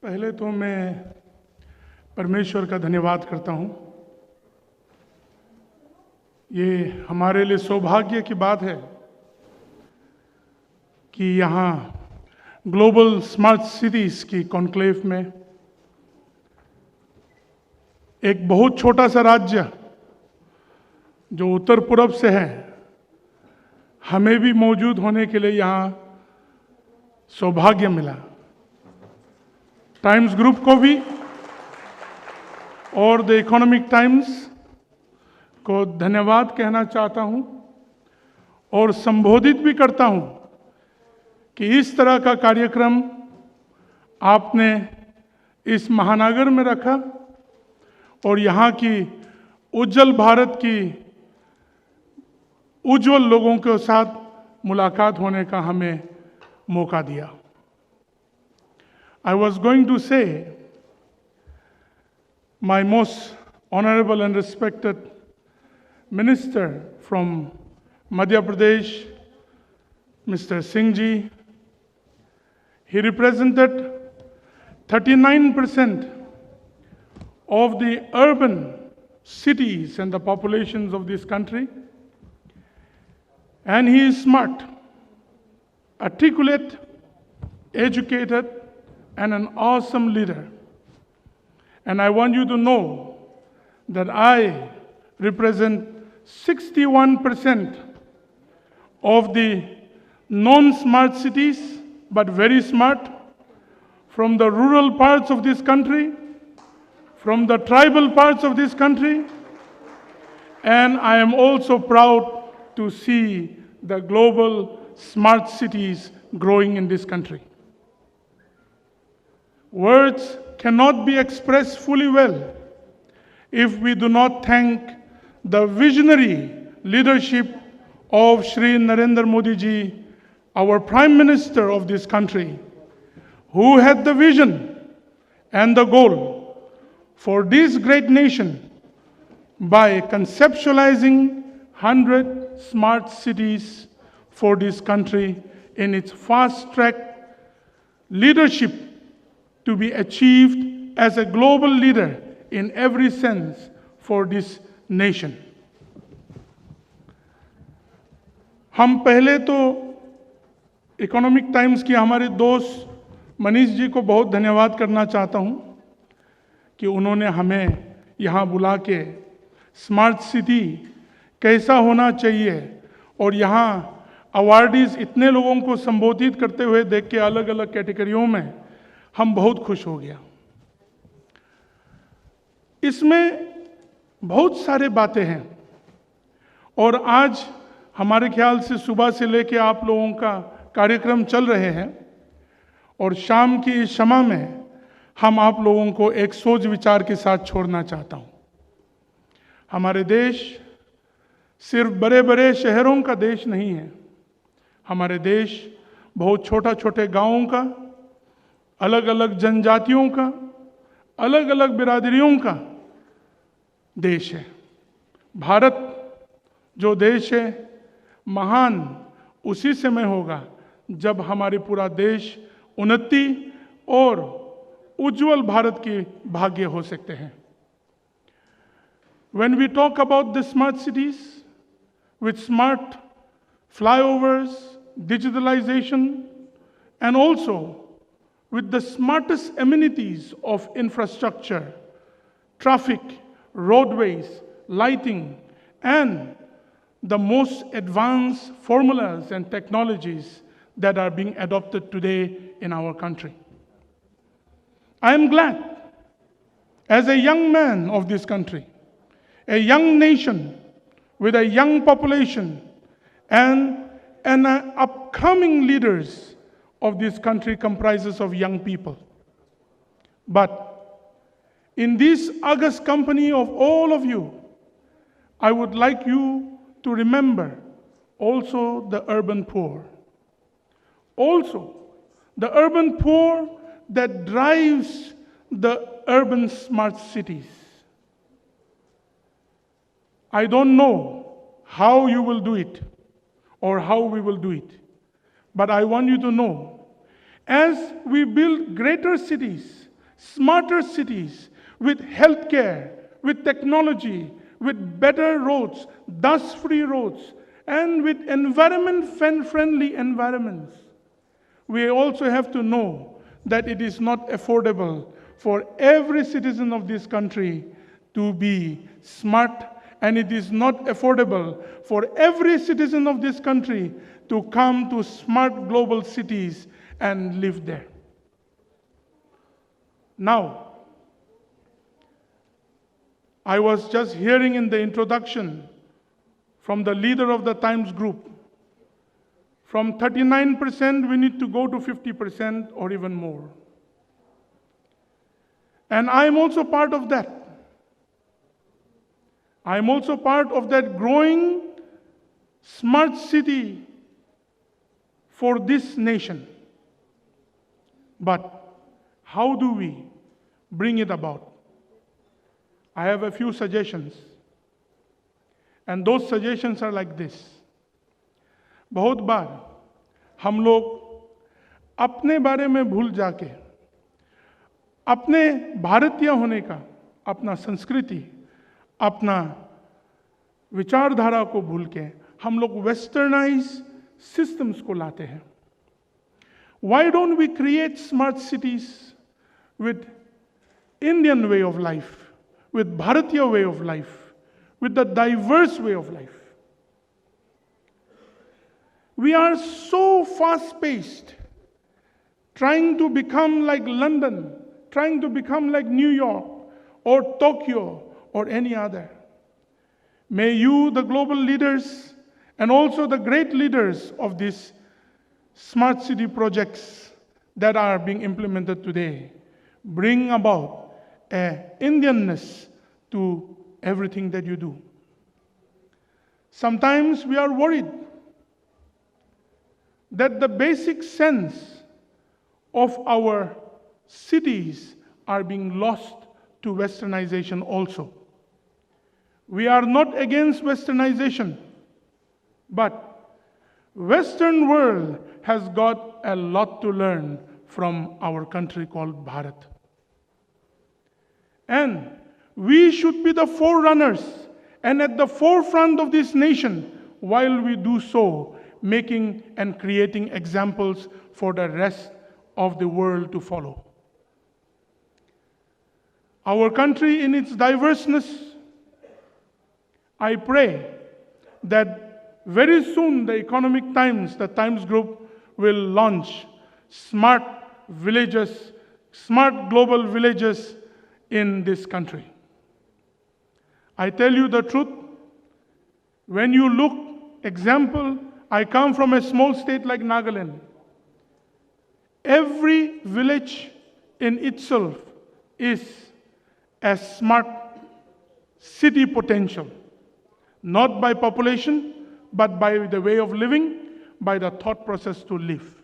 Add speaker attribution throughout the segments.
Speaker 1: पहले तो मैं परमेश्वर का धन्यवाद करता हूँ। ये हमारे लिए सौभाग्य की बात है कि यहाँ ग्लोबल स्मार्ट सिटीज़ की कॉन्क्लेव में एक बहुत छोटा सा राज्य जो उत्तर पूर्व से है, हमें भी मौजूद होने के लिए यहाँ सौभाग्य मिला। टाइम्स ग्रुप को भी और द इकोनॉमिक टाइम्स को धन्यवाद कहना चाहता हूँ और संबोधित भी करता हूँ कि इस तरह का कार्यक्रम आपने इस महानगर में रखा और यहाँ की उज्जवल भारत की उज्जवल लोगों के साथ मुलाकात होने का हमें मौका दिया। I was going to say, my most honorable and respected minister from Madhya Pradesh, Mr. Singh ji, he represented 39% of the urban cities and the populations of this country. And he is smart, articulate, educated, and an awesome leader. And I want you to know that I represent 61% of the non-smart cities, but very smart, from the rural parts of this country, from the tribal parts of this country, and I am also proud to see the global smart cities growing in this country. Words cannot be expressed fully well if we do not thank the visionary leadership of Shri Narendra Modi ji, our Prime Minister of this country, who had the vision and the goal for this great nation by conceptualizing 100 smart cities for this country in its fast-track leadership to be achieved as a global leader in every sense for this nation. हम पहले तो economic times की हमारे दोस्त मनीष जी को बहुत धन्यवाद करना चाहता हूं कि उन्होंने हमें यहाँ बुला के स्मार्ट सिटी कैसा होना चाहिए और यहाँ अवार्डीज इतने लोगों को संबोधित करते हुए देख के अलग अलग कैटेगरियों में हम बहुत खुश हो गया। इसमें बहुत सारे बातें हैं और आज हमारे ख्याल से सुबह से लेके आप लोगों का कार्यक्रम चल रहे हैं और शाम की इस समय में हम आप लोगों को एक सोच विचार के साथ छोड़ना चाहता हूं। हमारे देश सिर्फ बड़े बड़े शहरों का देश नहीं है। हमारे देश बहुत छोटा छोटे गांवों का, अलग अलग जनजातियों का, अलग अलग बिरादरियों का देश है। भारत जो देश है महान उसी समय होगा जब हमारे पूरा देश उन्नति और उज्जवल भारत के भाग्य हो सकते हैं। When we talk about the smart cities with smart flyovers, digitalization, and also with the smartest amenities of infrastructure, traffic, roadways, lighting, and the most advanced formulas and technologies that are being adopted today in our country. I am glad, as a young man of this country, a young nation with a young population and upcoming leaders of this country comprises of young people. But in this august company of all of you, I would like you to remember also the urban poor. Also, the urban poor that drives the urban smart cities. I don't know how you will do it or how we will do it, but I want you to know, as we build greater cities smarter cities with healthcare, with technology, with better roads, dust-free roads, and with environment-friendly environments. We also have to know that it is not affordable for every citizen of this country to be smart, and it is not affordable for every citizen of this country to come to smart global cities and live there. Now, I was just hearing in the introduction from the leader of the Times Group, from 39% we need to go to 50% or even more. And I am also part of that. I am also part of that growing smart city for this nation. But how do we bring it about? I have a few suggestions. And those suggestions are like this. बहुत बार हम लोग अपने बारे में भूल जाके अपने भारतीय होने का, अपना संस्कृति, अपना विचारधारा को भूल के हम लोग वेस्टर्नाइज सिस्टम्स को लाते हैं. Why don't we create smart cities with Indian way of life, with Bharatiya way of life, with the diverse way of life? We are so fast-paced, trying to become like London, trying to become like New York or Tokyo or any other. May you, the global leaders, and also the great leaders of these smart city projects that are being implemented today, bring about an Indianness to everything that you do. Sometimes we are worried that the basic sense of our cities are being lost to westernization also. We are not against westernization, but Western world has got a lot to learn from our country called Bharat. And we should be the forerunners and at the forefront of this nation while we do so, making and creating examples for the rest of the world to follow. Our country in its diverseness, I pray that very soon the Economic Times, the Times Group, will launch smart villages, smart global villages in this country. I tell you the truth, when you look, example, I come from a small state like Nagaland. Every village in itself is a smart city potential, not by population, but by the way of living, by the thought process to live.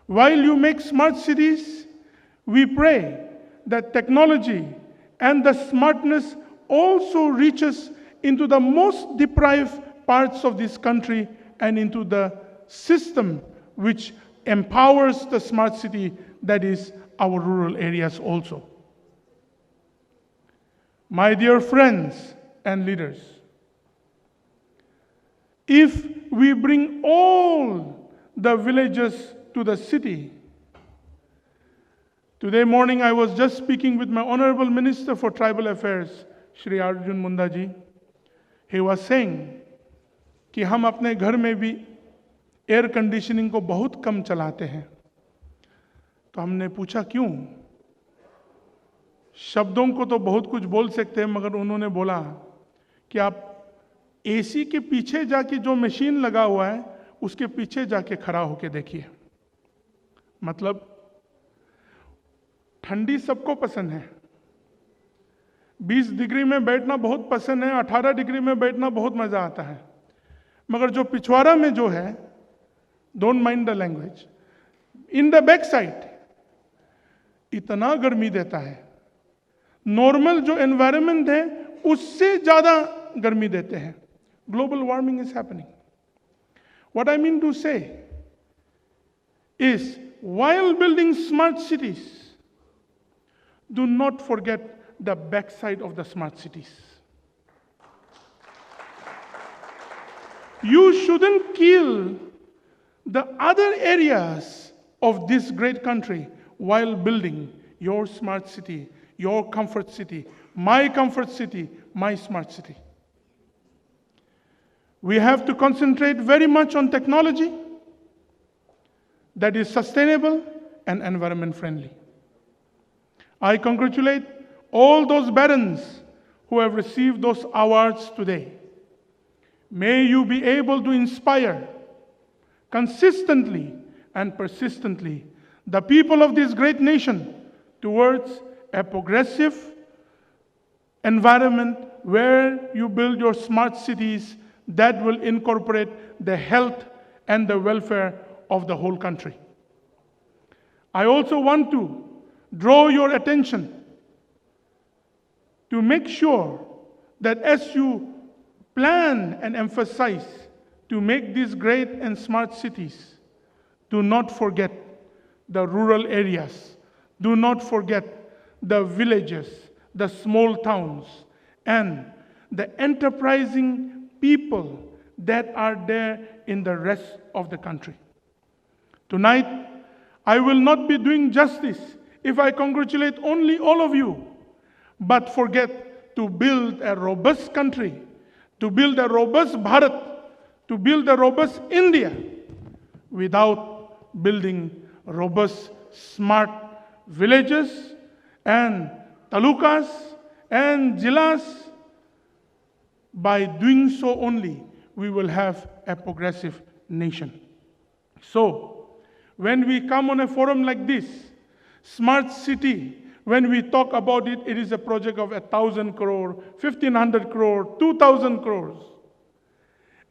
Speaker 1: While you make smart cities, we pray that technology and the smartness also reaches into the most deprived parts of this country and into the system which empowers the smart city, that is our rural areas also. My dear friends and leaders, if we bring all the villages to the city, today morning I was just speaking with my Honorable Minister for Tribal Affairs, Shri Arjun Munda ji. He was saying कि हम अपने घर में भी air conditioning को बहुत कम चलाते हैं. तो हमने पूछा क्यों? शब्दों को तो बहुत कुछ बोल सकते हैं, मगर उन्होंने बोला कि आप एसी के पीछे जाके जो मशीन लगा हुआ है उसके पीछे जाके खड़ा होके देखिए. मतलब ठंडी सबको पसंद है, 20 डिग्री में बैठना बहुत पसंद है, 18 डिग्री में बैठना बहुत मजा आता है, मगर जो पिछवाड़ा में जो है, don't mind the language, in the back side इतना गर्मी देता है, नॉर्मल जो एनवायरनमेंट है उससे ज्यादा गर्मी देते हैं. Global warming is happening. What I mean to say is while building smart cities, do not forget the backside of the smart cities. You shouldn't kill the other areas of this great country while building your smart city, your comfort city, my comfort city, my smart city. We have to concentrate very much on technology that is sustainable and environment friendly. I congratulate all those barons who have received those awards today. May you be able to inspire consistently and persistently the people of this great nation towards a progressive environment where you build your smart cities that will incorporate the health and the welfare of the whole country. I also want to draw your attention to make sure that as you plan and emphasize to make these great and smart cities, do not forget the rural areas, do not forget the villages, the small towns, and the enterprising people that are there in the rest of the country. Tonight, I will not be doing justice if I congratulate only all of you, but forget to build a robust country, to build a robust Bharat, to build a robust India without building robust, smart villages and talukas and jilas. By doing so only, we will have a progressive nation. So, when we come on a forum like this, smart city, when we talk about it, it is a project of 1,000 crore, 1,500 crore, 2,000 crores.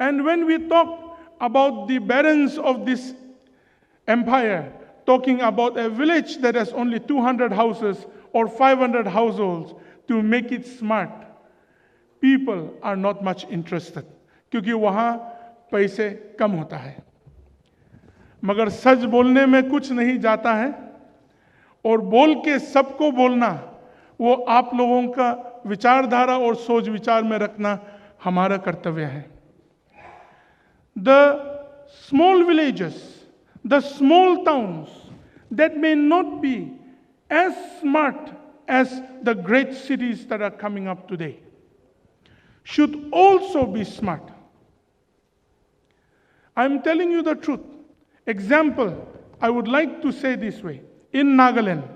Speaker 1: And when we talk about the barons of this empire, talking about a village that has only 200 houses or 500 households to make it smart, people are not much interested, क्योंकि वहाँ पैसे कम होता है. मगर सच बोलने में कुछ नहीं जाता है, और बोल के सबको बोलना, वो आप लोगों का विचारधारा और सोच विचार में रखना हमारा कर्तव्य है. The small villages, the small towns that may not be as smart as the great cities that are coming up today should also be smart. I'm telling you the truth. Example, I would like to say this way. In Nagaland,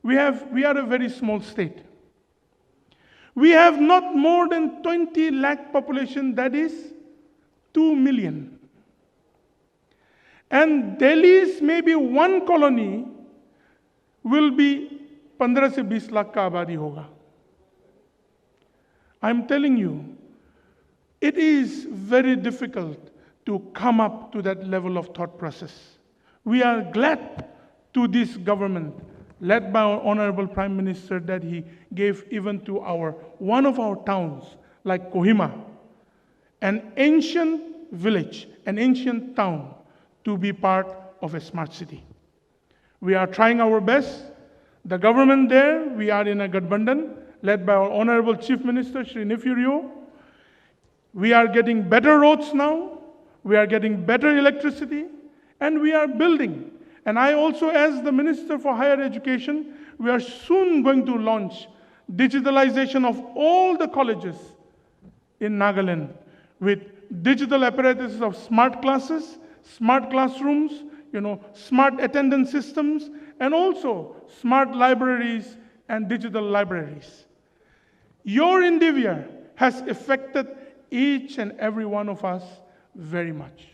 Speaker 1: we are a very small state. We have not more than 20 lakh population, that is 2 million. And Delhi's maybe one colony will be 15 से 20 लाख का आबादी होगा. I'm telling you, it is very difficult to come up to that level of thought process. We are glad to this government, led by our Honorable Prime Minister, that he gave even to one of our towns, like Kohima, an ancient village, an ancient town, to be part of a smart city. We are trying our best. The government there, we are in a Gadbandan, led by our Honorable Chief Minister, Shri Nifurio. We are getting better roads now, we are getting better electricity, and we are building. And I also, as the Minister for Higher Education, we are soon going to launch digitalization of all the colleges in Nagaland with digital apparatuses of smart classes, smart classrooms, smart attendance systems, and also smart libraries and digital libraries. Your endeavor has affected each and every one of us very much.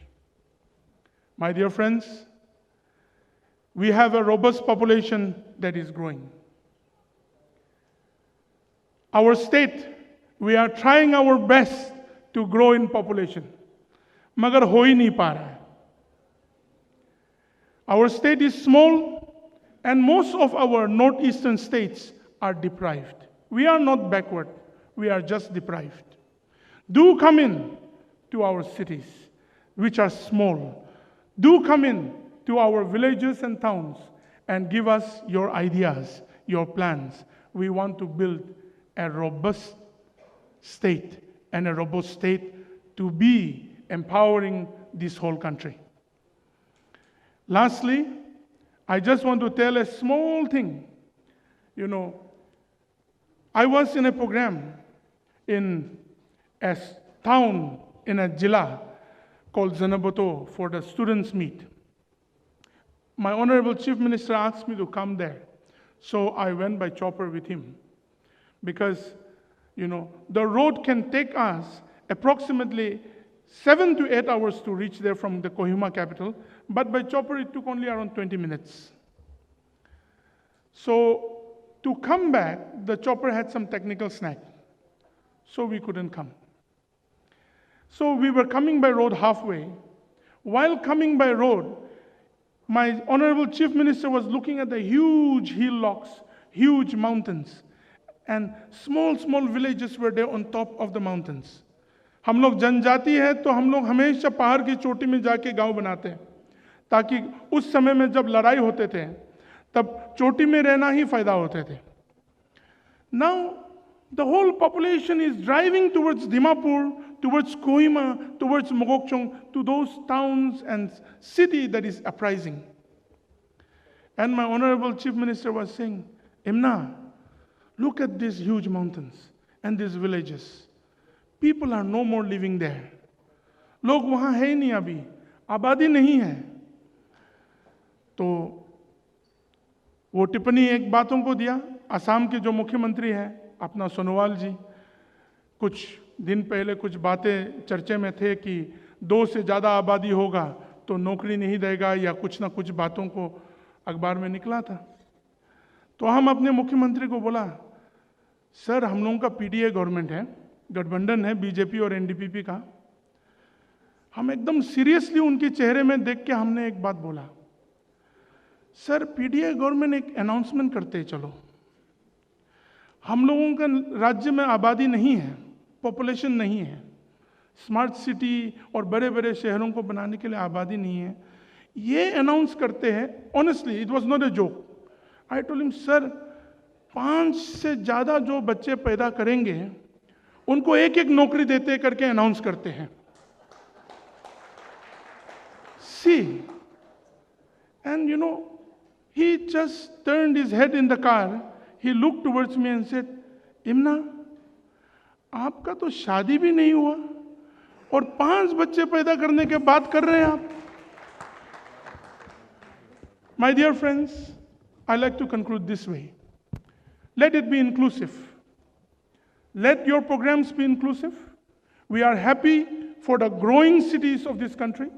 Speaker 1: My dear friends, we have a robust population that is growing. Our state, we are trying our best to grow in population, मगर हो ही नहीं पा रहा है. Our state is small, and most of our northeastern states are deprived. We are not backward, we are just deprived. Do come in to our cities, which are small. Do come in to our villages and towns and give us your ideas, your plans. We want to build a robust state, and a robust state to be empowering this whole country. Lastly, I just want to tell a small thing. You know, I was in a program in a town in a jilla called Zanabato for the students' meet. My Honorable Chief Minister asked me to come there. So I went by chopper with him. Because, you know, the road can take us approximately 7 to 8 hours to reach there from the Kohima capital, but by chopper it took only around 20 minutes. So to come back, the chopper had some technical snag, so we couldn't come. So we were coming by road halfway. While coming by road, my Honorable Chief Minister was looking at the huge hillocks, huge mountains, and small villages were there on top of the mountains. हम लोग जनजाति है तो हम लोग हमेशा पहाड़ की चोटी में जाके गांव बनाते हैं, ताकि उस समय में जब लड़ाई होते थे तब चोटी में रहना ही फायदा होते थे. Now the whole population is driving towards Dimapur, towards Kohima, towards Mogokchung, to those towns and city that is uprising. And my Honorable Chief Minister was saying, Imna, look at these huge mountains and these villages. People are no more living there. लोग वहाँ है नहीं अभी, आबादी नहीं है. तो वो टिप्पणी एक बातों को दिया. असम के जो मुख्यमंत्री हैं अपना सोनोवाल जी, कुछ दिन पहले कुछ बातें चर्चे में थे कि 2 से ज़्यादा आबादी होगा तो नौकरी नहीं देगा, या कुछ ना कुछ बातों को अखबार में निकला था. तो हम अपने मुख्यमंत्री को बोला, सर हम लोगों का पीडीए गवर्नमेंट है, गठबंधन है बीजेपी और एनडीपीपी का. हम एकदम सीरियसली उनके चेहरे में देख के हमने एक बात बोला, सर पीडीए गवर्नमेंट एक अनाउंसमेंट करते चलो. हम लोगों का राज्य में आबादी नहीं है, पॉपुलेशन नहीं है, स्मार्ट सिटी और बड़े बड़े शहरों को बनाने के लिए आबादी नहीं है, ये अनाउंस करते हैं. Honestly it was not a joke. I told him, sir 5 से ज़्यादा जो बच्चे पैदा करेंगे उनको एक एक नौकरी देते करके अनाउंस करते हैं. See, and you know, he just turned his head in the car, he looked towards me and said, Imna, आपका तो शादी भी नहीं हुआ और 5 बच्चे पैदा करने के बात कर रहे हैं आप. My dear friends, I like to conclude this way. Let it be inclusive. Let your programs be inclusive. We are happy for the growing cities of this country.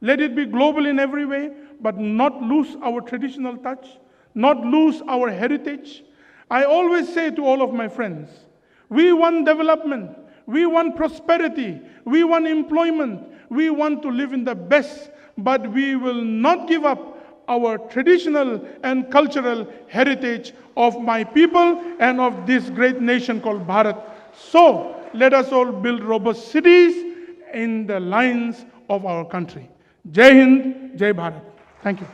Speaker 1: Let it be global in every way, but not lose our traditional touch, not lose our heritage. I always say to all of my friends, we want development, we want prosperity, we want employment, we want to live in the best, but we will not give up our traditional and cultural heritage of my people and of this great nation called Bharat. So let us all build robust cities in the lines of our country. Jai Hind, Jai Bharat. Thank you.